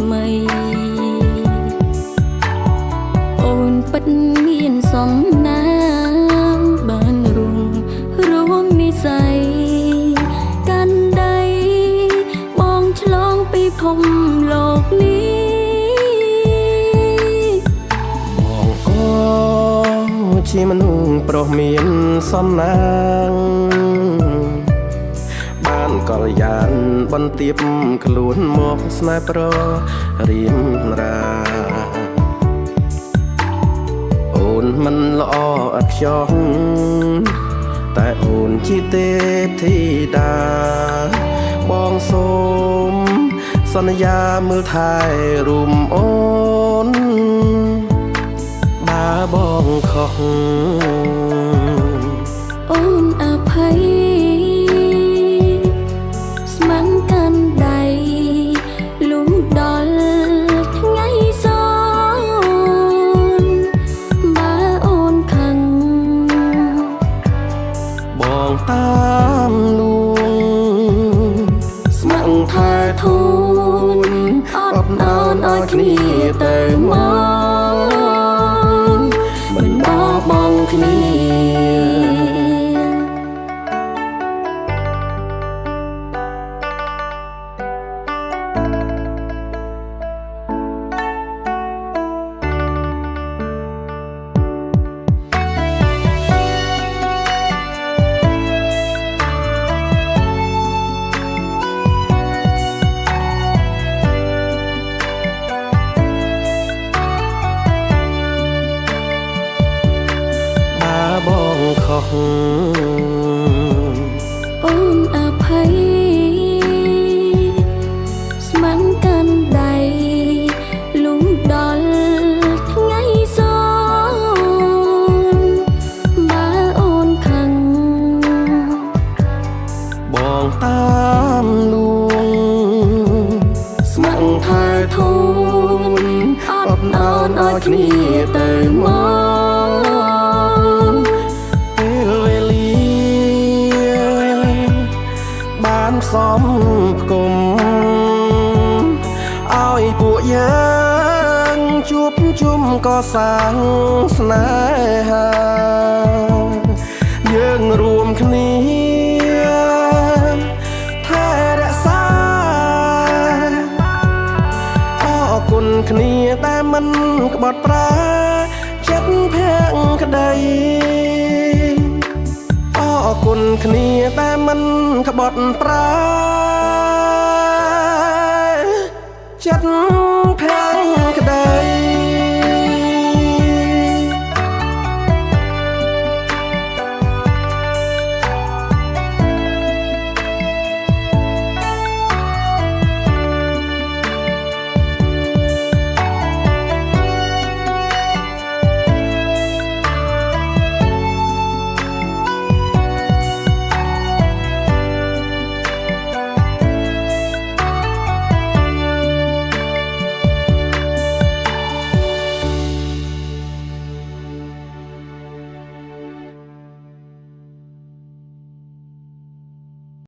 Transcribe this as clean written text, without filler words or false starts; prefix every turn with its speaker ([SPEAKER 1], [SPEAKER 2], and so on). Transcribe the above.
[SPEAKER 1] ថ្មីអូនពិតមានសំណាងបានរួមនិស័យកាន់ដៃបងឆ្លងពីភពលោកនេះ
[SPEAKER 2] បងក៏ជាមនុស្សប្រុសមានសំណាងបានកលយានបន្ទាបខ្លួនមកស្នេហ៍ប្ររៀមរាអូនមិនល្អឥតខ្ចោះតែអូនជាទេពធីតាបងសូមសន្យាមើលថែរួមអូនបើបងខុស
[SPEAKER 1] អូនអភ័យស្មានកាន់ដៃលុះដល់ថ្ងៃសនបើអូនខឹង
[SPEAKER 2] បងតាមលួងស្ម័គ្រថែធូនអត់អន់ឲ្យគ្នាទៅមកមិនបោះបង់គ្នាបងខុស
[SPEAKER 1] អូនអភ័យស្មានកាន់ដៃលុះដល់ថ្ងៃសនបើអូនខឹង
[SPEAKER 2] បងតាមលួងស្ម័គ្រថែធូនអត់អន់ឲ្យគ្នាទៅមកពេលវេលាបានផ្សំផ្គុំឲ្យពួកយើងជួបជុំកសាងស្នេហាយើងរួមគ្នាថែរក្សាអរគុណគ្នាតែមិនក្បត់ប្រាចិត្តភក្តីអរគុណគ្នាតែមិនក្បត់ប្រាចិត្តភក្តី